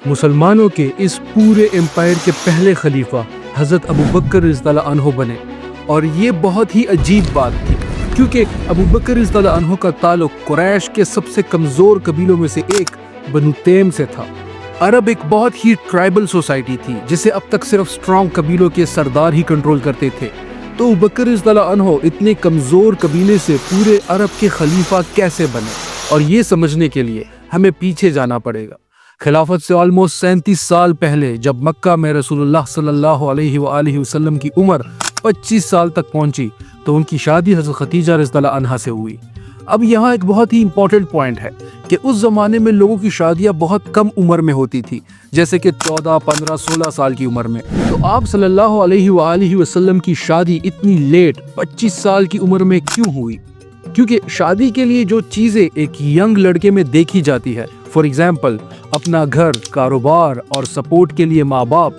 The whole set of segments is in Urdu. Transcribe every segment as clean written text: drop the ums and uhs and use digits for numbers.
مسلمانوں کے اس پورے امپائر کے پہلے خلیفہ حضرت ابو بکر رضی اللہ عنہ بنے، اور یہ بہت ہی عجیب بات تھی کیونکہ ابو بکر رضی اللہ عنہ کا تعلق قریش کے سب سے کمزور قبیلوں میں سے ایک بنو تیم سے تھا۔ عرب ایک بہت ہی ٹرائبل سوسائٹی تھی جسے اب تک صرف سٹرونگ قبیلوں کے سردار ہی کنٹرول کرتے تھے، تو ابو بکر رضی اللہ عنہ اتنے کمزور قبیلے سے پورے عرب کے خلیفہ کیسے بنے؟ اور یہ سمجھنے کے لیے ہمیں پیچھے جانا پڑے گا۔ خلافت سے آلموسٹ 37 سال پہلے جب مکہ میں رسول اللہ صلی اللہ علیہ وآلہ وسلم کی عمر 25 سال تک پہنچی تو ان کی شادی حضرت خدیجہ رضی اللہ عنہا سے ہوئی۔ اب یہاں ایک بہت ہی امپورٹنٹ پوائنٹ ہے کہ اس زمانے میں لوگوں کی شادیاں بہت کم عمر میں ہوتی تھی، جیسے کہ 14، 15، 16 سال کی عمر میں، تو آپ صلی اللہ علیہ وآلہ وسلم کی شادی اتنی لیٹ 25 سال کی عمر میں کیوں ہوئی؟ کیونکہ شادی کے لیے جو چیزیں ایک ینگ لڑکے میں دیکھی جاتی ہے، فار ایگزامپل اپنا گھر، کاروبار اور سپورٹ کے لیے ماں باپ،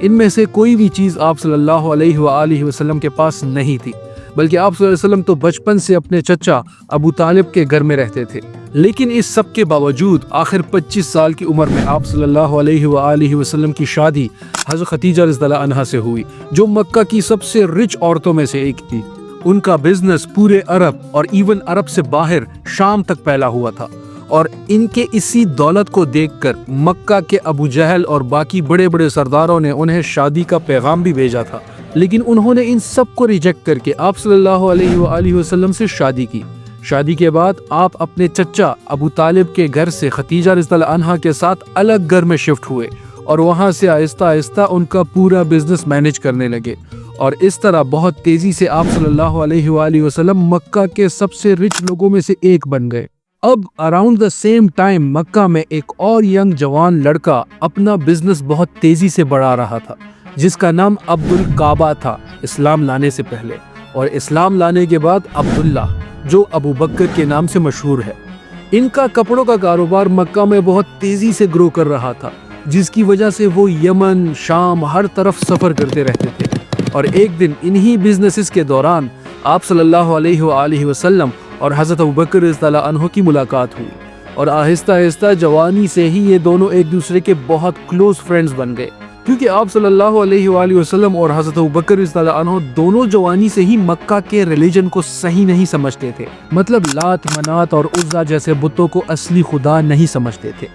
ان میں سے کوئی بھی چیز آپ صلی اللہ علیہ وآلہ وسلم کے پاس نہیں تھی، بلکہ آپ صلی اللہ علیہ وسلم تو بچپن سے اپنے چچا ابو طالب کے گھر میں رہتے تھے۔ لیکن اس سب کے باوجود آخر 25 سال کی عمر میں آپ صلی اللہ علیہ وآلہ وسلم کی شادی حضرت خدیجہ رضی اللہ عنہا سے ہوئی، جو مکہ کی سب سے رچ عورتوں میں سے ایک تھی۔ ان کا بزنس پورے عرب اور ایون عرب سے باہر شام تک پھیلا ہوا تھا، اور ان کے اسی دولت کو دیکھ کر مکہ کے ابو جہل اور باقی بڑے بڑے سرداروں نے انہیں شادی کا پیغام بھی بھیجا تھا، لیکن انہوں نے ان سب کو ریجیکٹ کر کے آپ صلی اللہ علیہ وآلہ وسلم سے شادی کی۔ شادی کے بعد آپ اپنے چچا ابو طالب کے گھر سے خدیجہ رضی اللہ عنہا کے ساتھ الگ گھر میں شفٹ ہوئے، اور وہاں سے آہستہ آہستہ ان کا پورا بزنس مینج کرنے لگے، اور اس طرح بہت تیزی سے آپ صلی اللہ علیہ وآلہ وسلم مکہ کے سب سے رچ لوگوں میں سے ایک بن گئے۔ اب اراؤنڈ دا سیم ٹائم مکہ میں ایک اور ینگ جوان لڑکا اپنا بزنس بہت تیزی سے بڑھا رہا تھا، جس کا نام عبد الکعبہ تھا اسلام لانے سے پہلے، اور اسلام لانے کے بعد عبداللہ، جو ابو بکر کے نام سے مشہور ہے۔ ان کا کپڑوں کا کاروبار مکہ میں بہت تیزی سے گرو کر رہا تھا، جس کی وجہ سے وہ یمن، شام، ہر طرف سفر کرتے رہتے تھے، اور ایک دن انہی بزنسز کے دوران آپ صلی اللہ علیہ وآلہ وسلم اور حضرت ابو بکر رضی اللہ عنہ کی ملاقات ہوئی، اور آہستہ آہستہ جوانی سے ہی یہ دونوں ایک دوسرے کے بہت کلوز فرینڈز بن گئے، کیونکہ آپ صلی اللہ علیہ وآلہ وسلم اور حضرت ابو بکر رضی اللہ عنہ دونوں جوانی سے ہی مکہ کے ریلیجن کو صحیح نہیں سمجھتے تھے، مطلب لات، منات اور عزا جیسے بتوں کو اصلی خدا نہیں سمجھتے تھے۔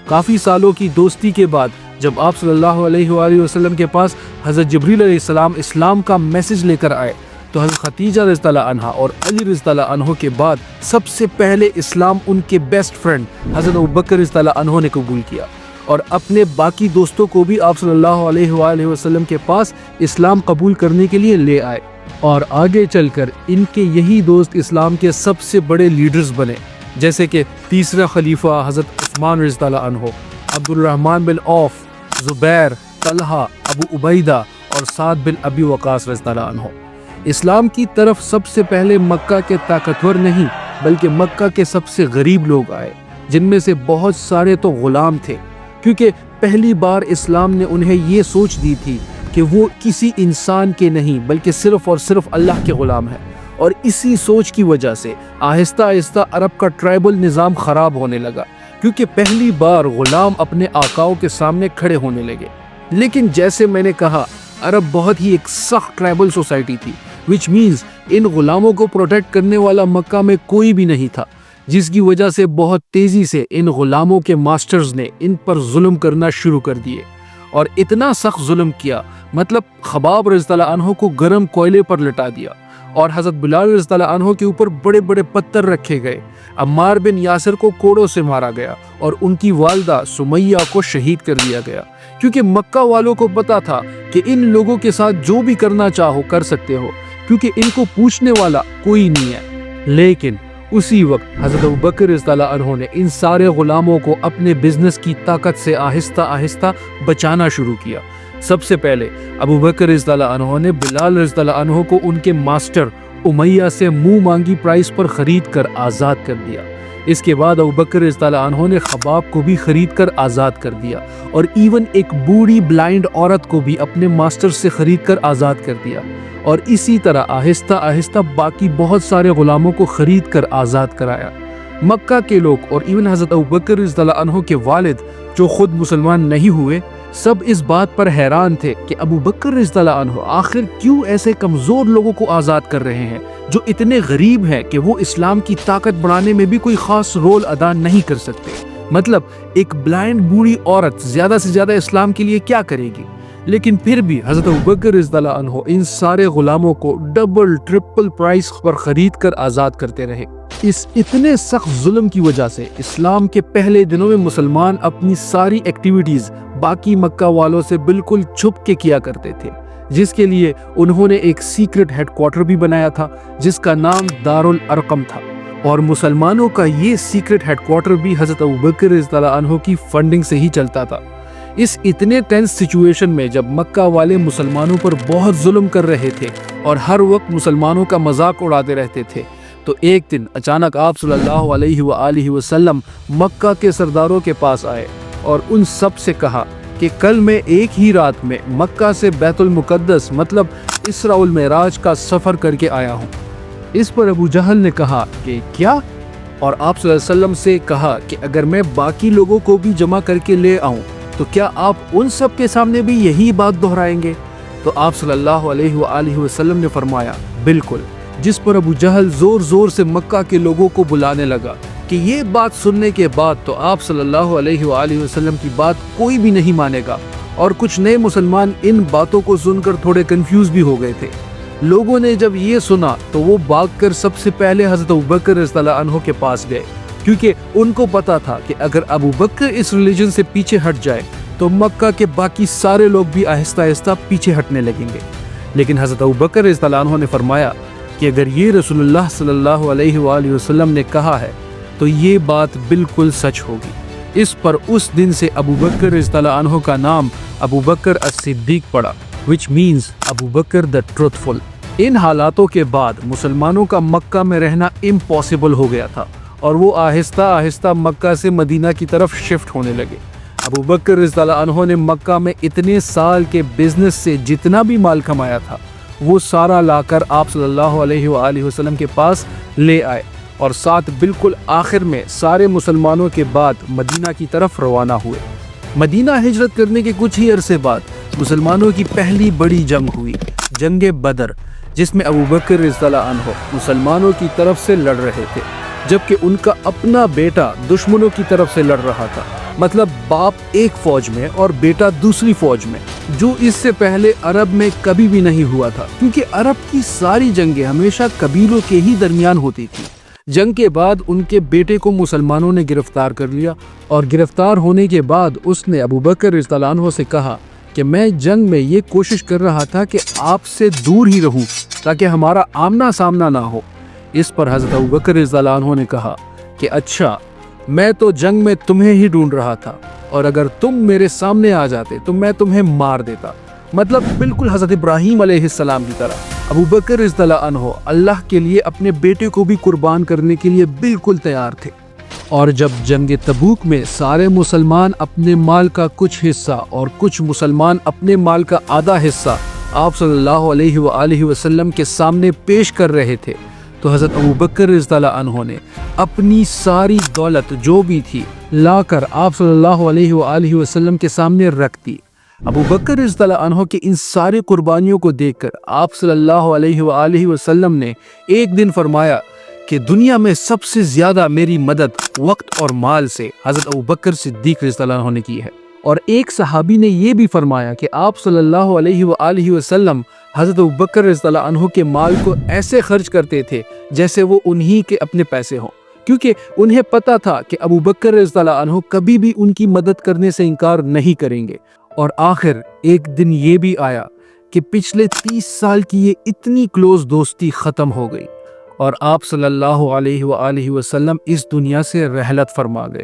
کافی سالوں کی دوستی کے بعد جب آپ صلی اللہ علیہ وآلہ وسلم کے پاس حضرت جبریل علیہ السلام اسلام کا میسج لے کر آئے، تو حضرت خدیجہ رضی اللہ عنہا اور علی رضی اللہ عنہ کے بعد سب سے پہلے اسلام ان کے بیسٹ فرینڈ حضرت ابو بکر رضی اللہ عنہ نے قبول کیا، اور اپنے باقی دوستوں کو بھی آپ صلی اللہ علیہ وآلہ وسلم کے پاس اسلام قبول کرنے کے لیے لے آئے، اور آگے چل کر ان کے یہی دوست اسلام کے سب سے بڑے لیڈرز بنے، جیسے کہ تیسرا خلیفہ حضرت عثمان رضی اللہ عنہ، عبد الرحمن بن عوف، زبیر، طلحہ، ابو عبیدہ اور سعد بن ابی وقاص رضی اللہ عنہ۔ اسلام کی طرف سب سے پہلے مکہ کے طاقتور نہیں بلکہ مکہ کے سب سے غریب لوگ آئے، جن میں سے بہت سارے تو غلام تھے، کیونکہ پہلی بار اسلام نے انہیں یہ سوچ دی تھی کہ وہ کسی انسان کے نہیں بلکہ صرف اور صرف اللہ کے غلام ہیں، اور اسی سوچ کی وجہ سے آہستہ آہستہ عرب کا ٹرائبل نظام خراب ہونے لگا، کیونکہ پہلی بار غلام اپنے آقاؤں کے سامنے کھڑے ہونے لگے۔ لیکن جیسے میں نے کہا، عرب بہت ہی ایک سخت ٹرائبل سوسائٹی تھی، which means ان غلاموں کو پروٹیکٹ کرنے والا مکہ میں کوئی بھی نہیں تھا، جس کی وجہ سے بہت تیزی سے ان غلاموں کے ماسٹرز نے ان پر ظلم کرنا شروع کر دیے، اور اتنا سخت ظلم کیا، مطلب خباب رضی اللہ عنہ کو گرم کوئلے پر لٹا دیا، اور حضرت بلال رضی اللہ عنہ کے اوپر بڑے بڑے پتھر رکھے گئے، عمار بن یاسر کو کوڑوں سے مارا گیا، اور ان کی والدہ سمیہ کو شہید کر دیا گیا، کیونکہ مکہ والوں کو پتا تھا کہ ان لوگوں کے ساتھ جو بھی کرنا چاہو کر سکتے ہو، کیونکہ ان کو پوچھنے والا کوئی نہیں ہے۔ لیکن اسی وقت حضرت ابو بکر رضی اللہ عنہ نے ان سارے غلاموں کو اپنے بزنس کی طاقت سے آہستہ آہستہ بچانا شروع کیا۔ سب سے پہلے ابو بکر رضی اللہ عنہ نے بلال رضی اللہ عنہ کو ان کے ماسٹر امیہ سے منہ مانگی پرائس پر خرید کر آزاد کر دیا۔ اس کے بعد ابو بکر رضی اللہ عنہ نے خباب کو بھی خرید کر آزاد کر دیا، اور ایون ایک بوڑھی بلائنڈ عورت کو بھی اپنے ماسٹر سے خرید کر آزاد کر دیا، اور اسی طرح آہستہ آہستہ باقی بہت سارے غلاموں کو خرید کر آزاد کرایا۔ مکہ کے لوگ اور ایون حضرت ابوبکر رضی اللہ عنہ کے والد جو خود مسلمان نہیں ہوئے، سب اس بات پر حیران تھے کہ ابوبکر رضی اللہ عنہ آخر کیوں ایسے کمزور لوگوں کو آزاد کر رہے ہیں جو اتنے غریب ہیں کہ وہ اسلام کی طاقت بڑھانے میں بھی کوئی خاص رول ادا نہیں کر سکتے۔ مطلب ایک بلائنڈ بوڑھی عورت زیادہ سے زیادہ اسلام کے لیے کیا کرے گی؟ لیکن پھر بھی حضرت ابوبکر رضی اللہ عنہ ان سارے غلاموں کو ڈبل ٹرپل پرائس پر خرید کر آزاد کرتے رہے۔ اس اتنے سخت ظلم کی وجہ سے اسلام کے پہلے دنوں میں مسلمان اپنی ساری ایکٹیویٹیز باقی مکہ والوں سے بالکل چھپ کے کیا کرتے تھے، جس کے لیے انہوں نے ایک سیکرٹ ہیڈ کوارٹر بھی بنایا تھا جس کا نام دارالارقم تھا، اور مسلمانوں کا یہ سیکرٹ ہیڈ کوارٹر بھی حضرت ابوبکر رضی اللہ عنہ کی فنڈنگ سے ہی چلتا تھا۔ اس اتنے ٹینس سچویشن میں جب مکہ والے مسلمانوں پر بہت ظلم کر رہے تھے اور ہر وقت مسلمانوں کا مذاق اڑاتے رہتے تھے، تو ایک دن اچانک آپ صلی اللہ علیہ وآلہ وسلم مکہ کے سرداروں کے پاس آئے اور ان سب سے کہا کہ کل میں ایک ہی رات میں مکہ سے بیت المقدس مطلب اسراء والمعراج کا سفر کر کے آیا ہوں۔ اس پر ابو جہل نے کہا کہ کیا؟ اور آپ صلی اللہ علیہ وسلم سے کہا کہ اگر میں باقی لوگوں کو بھی جمع کر کے لے آؤں تو کیا آپ ان سب کے سامنے بھی یہی بات دہرائیں گے؟ تو آپ صلی اللہ علیہ وآلہ وسلم نے فرمایا بالکل، جس پر ابو جہل زور زور سے مکہ کے لوگوں کو بلانے لگا کہ یہ بات سننے کے بعد تو آپ صلی اللہ علیہ وآلہ وسلم کی بات کوئی بھی نہیں مانے گا، اور کچھ نئے مسلمان ان باتوں کو سن کر تھوڑے کنفیوز بھی ہو گئے تھے۔ لوگوں نے جب یہ سنا تو وہ بھاگ کر سب سے پہلے حضرت ابوبکر رضی اللہ عنہ کے پاس گئے، کیونکہ ان کو پتا تھا کہ اگر ابوبکر اس ریلیجن سے پیچھے ہٹ جائے تو مکہ کے باقی سارے لوگ بھی آہستہ آہستہ پیچھے ہٹنے لگیں گے۔ لیکن حضرت ابوبکر رضی اللہ عنہ نے فرمایا کہ اگر یہ رسول اللہ صلی اللہ علیہ وآلہ وسلم نے کہا ہے تو یہ بات بالکل سچ ہوگی۔ اس پر اس دن سے ابوبکر رضی اللہ عنہ کا نام ابوبکر الصدیق پڑا، which means Abubakar the truthful۔ ان حالاتوں کے بعد مسلمانوں کا مکہ میں رہنا امپاسبل ہو گیا تھا، اور وہ آہستہ آہستہ مکہ سے مدینہ کی طرف شفٹ ہونے لگے۔ ابوبکر رضی اللہ عنہ نے مکہ میں اتنے سال کے بزنس سے جتنا بھی مال کمایا تھا وہ سارا لا کر آپ صلی اللہ علیہ وآلہ وسلم کے پاس لے آئے، اور ساتھ بالکل آخر میں سارے مسلمانوں کے بعد مدینہ کی طرف روانہ ہوئے۔ مدینہ ہجرت کرنے کے کچھ ہی عرصے بعد مسلمانوں کی پہلی بڑی جنگ ہوئی، جنگ بدر، جس میں ابوبکر رضی اللہ عنہ مسلمانوں کی طرف سے لڑ رہے تھے، جبکہ ان کا اپنا بیٹا دشمنوں کی طرف سے لڑ رہا تھا۔ مطلب باپ ایک فوج میں اور بیٹا دوسری فوج میں، جو اس سے پہلے عرب میں کبھی بھی نہیں ہوا تھا، کیونکہ عرب کی ساری جنگیں ہمیشہ قبیلوں کے ہی درمیان ہوتی تھی۔ جنگ کے بعد ان کے بیٹے کو مسلمانوں نے گرفتار کر لیا، اور گرفتار ہونے کے بعد اس نے ابوبکر رضی اللہ عنہ سے کہا کہ میں جنگ میں یہ کوشش کر رہا تھا کہ آپ سے دور ہی رہوں تاکہ ہمارا آمنا سامنا نہ ہو۔ اس پر حضرت ابوبکر رضی اللہ عنہ نے کہا کہ اچھا، میں تو جنگ میں تمہیں ہی ڈھونڈ رہا تھا، اور اگر تم میرے سامنے آ جاتے تو میں تمہیں مار دیتا۔ مطلب بالکل حضرت ابراہیم علیہ السلام کی طرح ابوبکر رضی اللہ عنہ اللہ کے لیے اپنے بیٹے کو بھی قربان کرنے کے لیے بالکل تیار تھے۔ اور جب جنگ تبوک میں سارے مسلمان اپنے مال کا کچھ حصہ اور کچھ مسلمان اپنے مال کا آدھا حصہ آپ صلی اللہ علیہ وآلہ وسلم کے سامنے پیش کر رہے تھے، تو حضرت ابوبکر رضی اللہ عنہ نے اپنی ساری دولت جو بھی تھی لا کر آپ صلی اللہ علیہ وآلہ وسلم کے سامنے رکھ دی۔ ابوبکر رضی اللہ عنہ کے ان سارے قربانیوں کو دیکھ کر آپ صلی اللہ علیہ وآلہ وسلم نے ایک دن فرمایا کہ دنیا میں سب سے زیادہ میری مدد وقت اور مال سے حضرت ابوبکر صدیق رضی اللہ عنہ نے کی ہے۔ اور ایک صحابی نے یہ بھی فرمایا کہ آپ صلی اللہ علیہ وآلہ وسلم حضرت ابوبکر رضی اللہ عنہ کے مال کو ایسے خرچ کرتے تھے جیسے وہ انہی کے اپنے پیسے ہوں، کیونکہ انہیں پتا تھا کہ ابوبکر رضی اللہ عنہ کبھی بھی ان کی مدد کرنے سے انکار نہیں کریں گے۔ اور آخر ایک دن یہ بھی آیا کہ پچھلے 30 سال کی یہ اتنی کلوز دوستی ختم ہو گئی، اور آپ صلی اللہ علیہ وآلہ وسلم اس دنیا سے رحلت فرما گئے۔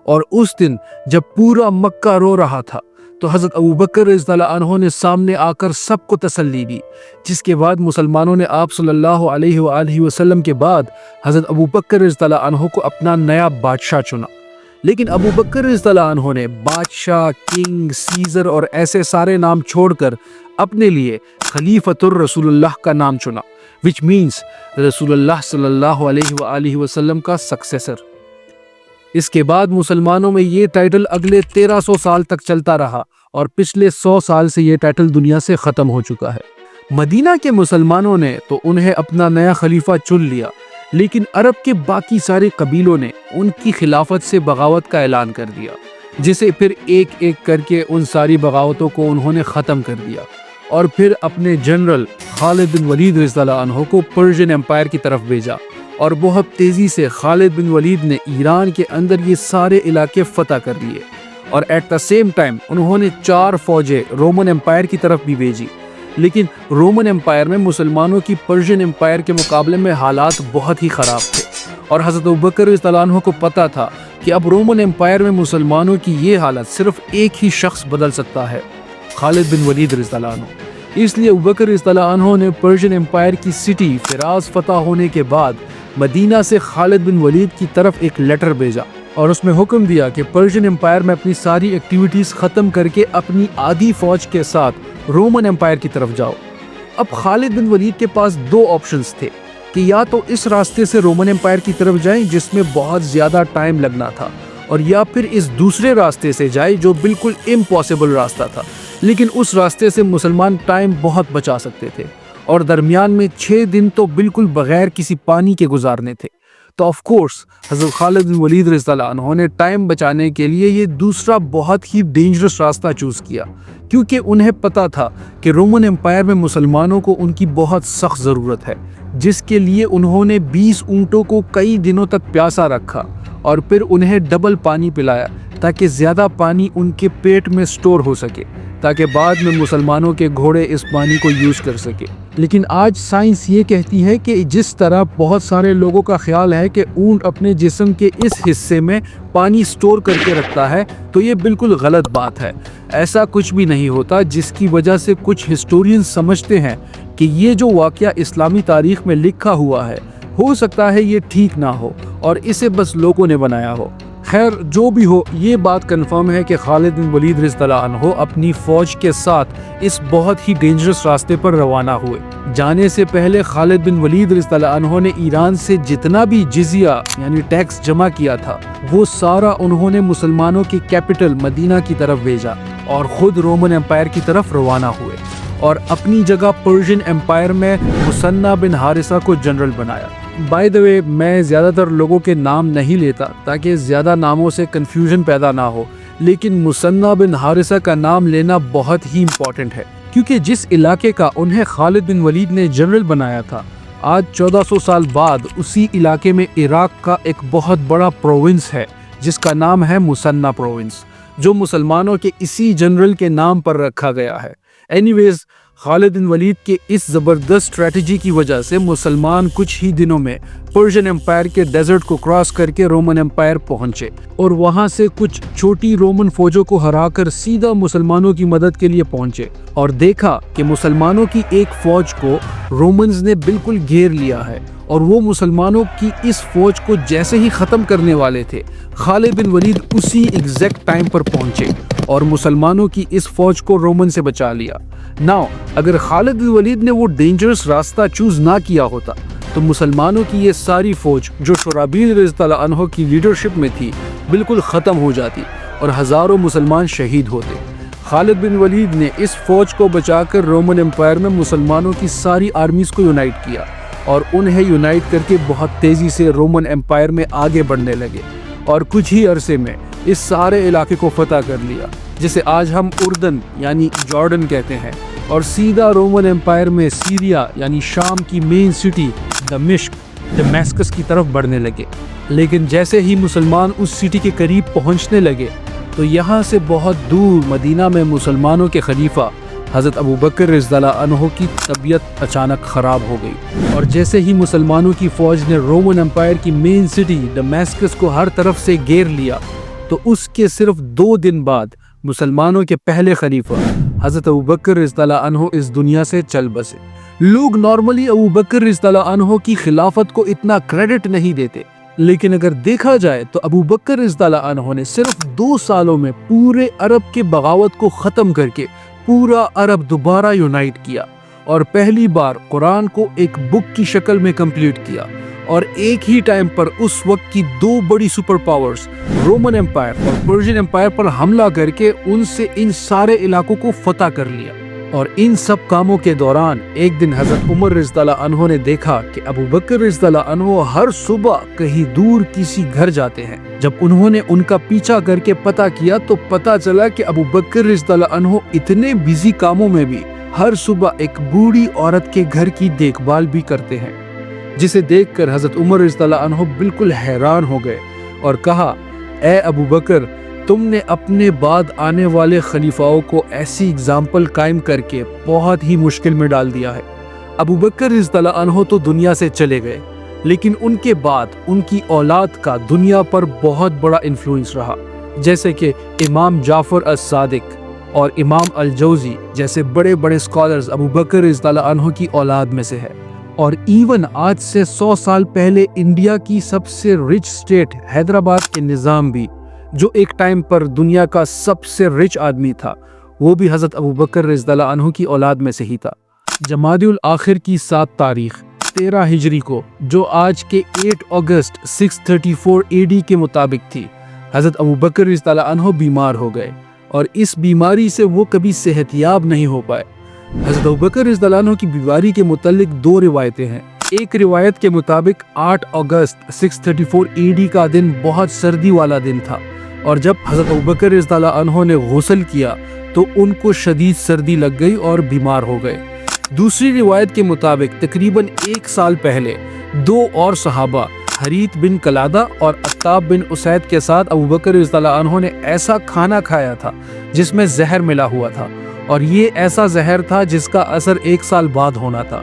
اور اس دن جب پورا مکہ رو رہا تھا تو حضرت ابوبکر رضی اللہ عنہ نے سامنے آ کر سب کو تسلی دی، جس کے بعد مسلمانوں نے آپ صلی اللہ علیہ وآلہ وسلم کے بعد حضرت ابوبکر رضی اللہ عنہ کو اپنا نیا بادشاہ چنا۔ لیکن ابوبکر رضی اللہ عنہ نے بادشاہ، کنگ، سیزر اور ایسے سارے نام چھوڑ کر اپنے لیے خلیفۃ الرسول اللہ کا نام چنا، which means رسول اللہ صلی اللہ علیہ وآلہ وسلم کا سکسیسر۔ اس کے بعد مسلمانوں میں یہ ٹائٹل اگلے 1300 سال تک چلتا رہا اور پچھلے 100 سال سے یہ ٹائٹل دنیا سے ختم ہو چکا ہے۔ مدینہ کے مسلمانوں نے تو انہیں اپنا نیا خلیفہ چن لیا، لیکن عرب کے باقی سارے قبیلوں نے ان کی خلافت سے بغاوت کا اعلان کر دیا، جسے پھر ایک ایک کر کے ان ساری بغاوتوں کو انہوں نے ختم کر دیا اور پھر اپنے جنرل خالد بن ولید رضی اللہ عنہ کو پرشین امپائر کی طرف بھیجا، اور بہت تیزی سے خالد بن ولید نے ایران کے اندر یہ سارے علاقے فتح کر لیے، اور ایٹ دا سیم ٹائم انہوں نے 4 فوجیں رومن امپائر کی طرف بھی بھیجی۔ لیکن رومن امپائر میں مسلمانوں کی پرشین امپائر کے مقابلے میں حالات بہت ہی خراب تھے، اور حضرت ابوبکر رضی اللہ عنہ کو پتا تھا کہ اب رومن امپائر میں مسلمانوں کی یہ حالت صرف ایک ہی شخص بدل سکتا ہے، خالد بن ولید رضی اللہ عنہ۔ اس لیے ابوبکر رضی اللہ عنہ نے پرشین امپائر کی سٹی فراز فتح ہونے کے بعد مدینہ سے خالد بن ولید کی طرف ایک لیٹر بھیجا، اور اس میں حکم دیا کہ پرشین امپائر میں اپنی ساری ایکٹیویٹیز ختم کر کے اپنی آدھی فوج کے ساتھ رومن امپائر کی طرف جاؤ۔ اب خالد بن ولید کے پاس 2 آپشنز تھے کہ یا تو اس راستے سے رومن امپائر کی طرف جائیں جس میں بہت زیادہ ٹائم لگنا تھا، اور یا پھر اس دوسرے راستے سے جائیں جو بالکل امپاسبل راستہ تھا، لیکن اس راستے سے مسلمان ٹائم بہت بچا سکتے تھے، اور درمیان میں 6 دن تو بالکل بغیر کسی پانی کے گزارنے تھے۔ تو آف کورس حضرت خالد بن ولید رضی اللہ عنہ نے ٹائم بچانے کے لیے یہ دوسرا بہت ہی ڈینجرس راستہ چوز کیا، کیونکہ انہیں پتا تھا کہ رومن امپائر میں مسلمانوں کو ان کی بہت سخت ضرورت ہے، جس کے لیے انہوں نے 20 اونٹوں کو کئی دنوں تک پیاسا رکھا اور پھر انہیں ڈبل پانی پلایا تاکہ زیادہ پانی ان کے پیٹ میں سٹور ہو سکے، تاکہ بعد میں مسلمانوں کے گھوڑے اس پانی کو یوز کر سکے۔ لیکن آج سائنس یہ کہتی ہے کہ جس طرح بہت سارے لوگوں کا خیال ہے کہ اونٹ اپنے جسم کے اس حصے میں پانی سٹور کر کے رکھتا ہے، تو یہ بالکل غلط بات ہے۔ ایسا کچھ بھی نہیں ہوتا، جس کی وجہ سے کچھ ہسٹورین سمجھتے ہیں کہ یہ جو واقعہ اسلامی تاریخ میں لکھا ہوا ہے ہو سکتا ہے یہ ٹھیک نہ ہو اور اسے بس لوگوں نے بنایا ہو۔ خیر جو بھی ہو، یہ بات کنفرم ہے کہ خالد بن ولید رضی اللہ عنہ اپنی فوج کے ساتھ اس بہت ہی ڈینجرس راستے پر روانہ ہوئے۔ جانے سے پہلے خالد بن ولید رضی اللہ عنہ نے ایران سے جتنا بھی جزیہ یعنی ٹیکس جمع کیا تھا وہ سارا انہوں نے مسلمانوں کی کیپٹل مدینہ کی طرف بھیجا اور خود رومن امپائر کی طرف روانہ ہوئے، اور اپنی جگہ پرشین امپائر میں مثنیٰ بن حارثہ کو جنرل بنایا۔ بائی دا وے، میں زیادہ تر لوگوں کے نام نہیں لیتا تاکہ زیادہ ناموں سے کنفیوژن پیدا نہ ہو، لیکن مثنیٰ بن حارثہ کا نام لینا بہت ہی امپورٹنٹ ہے، کیونکہ جس علاقے کا انہیں خالد بن ولید نے جنرل بنایا تھا، آج 1400 سال بعد اسی علاقے میں عراق کا ایک بہت بڑا پروونس ہے جس کا نام ہے مثنیٰ پروونس، جو مسلمانوں کے اسی جنرل کے نام پر رکھا گیا ہے۔ اینی ویز، خالد بن ولید کے اس زبردست اسٹریٹجی کی وجہ سے مسلمان کچھ ہی دنوں میں پرشین امپائر کے ڈیزرٹ کو کراس کر کے رومن امپائر پہنچے، اور وہاں سے کچھ چھوٹی رومن فوجوں کو ہرا کر سیدھا مسلمانوں کی مدد کے لیے پہنچے، اور دیکھا کہ مسلمانوں کی ایک فوج کو رومنز نے بالکل گھیر لیا ہے، اور وہ مسلمانوں کی اس فوج کو جیسے ہی ختم کرنے والے تھے، خالد بن ولید اسی ایگزیکٹ ٹائم پر پہنچے اور مسلمانوں کی اس فوج کو رومن سے بچا لیا۔ ناؤ اگر خالد بن ولید نے وہ ڈینجرس راستہ چوز نہ کیا ہوتا تو مسلمانوں کی یہ ساری فوج جو شرحبیل رضی اللہ عنہ کی لیڈرشپ میں تھی بالکل ختم ہو جاتی اور ہزاروں مسلمان شہید ہوتے۔ خالد بن ولید نے اس فوج کو بچا کر رومن امپائر میں مسلمانوں کی ساری آرمیز کو یونائٹ کیا، اور انہیں یونائٹ کر کے بہت تیزی سے رومن امپائر میں آگے بڑھنے لگے، اور کچھ ہی عرصے میں اس سارے علاقے کو فتح کر لیا جسے آج ہم اردن یعنی جارڈن کہتے ہیں، اور سیدھا رومن امپائر میں سیریا یعنی شام کی مین سٹی دمیشق کی طرف بڑھنے لگے۔ لیکن جیسے ہی مسلمان اس سٹی کے قریب پہنچنے لگے تو یہاں سے بہت دور مدینہ میں مسلمانوں کے خلیفہ حضرت ابوبکر رضی اللہ عنہ کی طبیعت اچانک خراب ہو گئی، اور جیسے ہی مسلمانوں کی فوج نے رومن امپائر کی مین سٹی دمیشق کو ہر طرف سے گھیر لیا تو اس کے صرف 2 دن بعد مسلمانوں کے پہلے خلیفہ حضرت ابوبکر رضی اللہ عنہ اس دنیا سے چل بسے۔ لوگ نارملی ابوبکر رضی اللہ عنہ کی خلافت کو اتنا کریڈٹ نہیں دیتے، لیکن اگر دیکھا جائے تو ابوبکر رضی اللہ عنہ نے صرف 2 سالوں میں پورے عرب کے بغاوت کو ختم کر کے پورا عرب دوبارہ یونائٹ کیا، اور پہلی بار قرآن کو ایک بک کی شکل میں کمپلیٹ کیا، اور ایک ہی ٹائم پر اس وقت کی دو بڑی سپر پاورز رومن امپائر اور پرشین امپائر پر حملہ کر کے ان سے ان سارے علاقوں کو فتح کر لیا۔ اور ان سب کاموں کے دوران ایک دن حضرت عمر رضی اللہ عنہ نے دیکھا کہ ابو بکر رضی اللہ عنہ ہر صبح کہیں دور کسی گھر جاتے ہیں۔ جب انہوں نے ان کا پیچھا کر کے پتہ کیا تو پتہ چلا کہ ابو بکر رضی اللہ عنہ اتنے بزی کاموں میں بھی ہر صبح ایک بوڑھی عورت کے گھر کی دیکھ بھال بھی کرتے ہیں، جسے دیکھ کر حضرت عمر رضی اللہ عنہ بالکل حیران ہو گئے اور کہا، اے ابو بکر، تم نے اپنے بعد آنے والے خلیفاؤں کو ایسی اگزامپل قائم کر کے بہت ہی مشکل میں ڈال دیا ہے۔ ابو بکر رضی اللہ عنہ تو دنیا سے چلے گئے، لیکن ان کے بعد ان کی اولاد کا دنیا پر بہت بڑا انفلوئنس رہا، جیسے کہ امام جعفر الصادق اور امام الجوزی جیسے بڑے بڑے اسکالرز ابو بکر رضی اللہ عنہ کی اولاد میں سے ہے۔ اور ایون آج سے 100 سال پہلے انڈیا کی سب سے رچ اسٹیٹ حیدرآباد کے نظام بھی، جو ایک ٹائم پر دنیا کا سب سے رچ آدمی تھا، وہ بھی حضرت ابو بکر رضی اللہ عنہ کی اولاد میں سے ہی تھا۔ جمادی الاخر کی 7 تاریخ 13 ہجری کو، جو آج کے 8 اگست 634 AD کے مطابق تھی، حضرت ابو بکر رضی اللہ عنہ بیمار ہو گئے اور اس بیماری سے وہ کبھی صحت یاب نہیں ہو پائے۔ حضرت ابو بکر رضی اللہ عنہ کی بیماری کے متعلق 2 روایتیں ہیں۔ ایک روایت کے مطابق 8 اگست 634 AD کا دن بہت سردی والا دن تھا، اور جب حضرت ابو بکر رضی اللہ عنہ نے غسل کیا تو ان کو شدید سردی لگ گئی اور بیمار ہو گئے۔ دوسری روایت کے مطابق تقریباً 1 سال پہلے 2 اور صحابہ حریت بن قلادہ اور عتاب بن اسید کے ساتھ ابو بکر رضی اللہ عنہ نے ایسا کھانا کھایا تھا جس میں زہر ملا ہوا تھا، اور یہ ایسا زہر تھا جس کا اثر 1 سال بعد ہونا تھا۔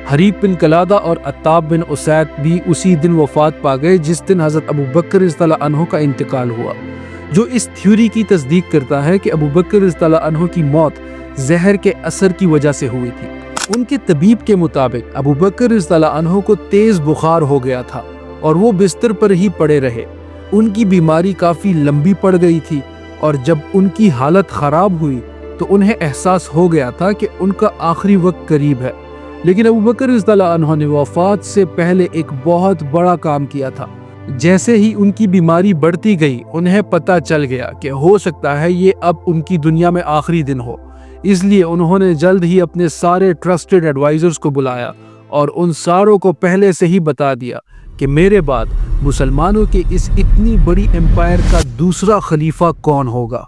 حریت بن قلادہ اور عتاب بن اسید بھی اسی دن وفات پا گئے جس دن حضرت ابو بکر رضی اللہ عنہ کا انتقال ہوا، جو اس تھیوری کی تصدیق کرتا ہے کہ ابو بکر رضی اللہ عنہ کی موت زہر کے اثر کی وجہ سے ہوئی تھی۔ ان کے طبیب کے مطابق ابو بکر رضی اللہ عنہ کو تیز بخار ہو گیا تھا اور وہ بستر پر ہی پڑے رہے۔ ان کی بیماری کافی لمبی پڑ گئی تھی، اور جب ان کی حالت خراب ہوئی تو انہیں احساس ہو گیا تھا کہ ان کا آخری وقت قریب ہے۔ لیکن ابو بکر رضی اللہ عنہ نے وفات سے پہلے ایک بہت بڑا کام کیا تھا۔ جیسے ہی ان کی بیماری بڑھتی گئی، انہیں پتہ چل گیا کہ ہو سکتا ہے یہ اب ان کی دنیا میں آخری دن ہو، اس لیے انہوں نے جلد ہی اپنے سارے ٹرسٹڈ ایڈوائزرز کو بلایا اور ان ساروں کو پہلے سے ہی بتا دیا کہ میرے بعد مسلمانوں کے اس اتنی بڑی امپائر کا دوسرا خلیفہ کون ہوگا۔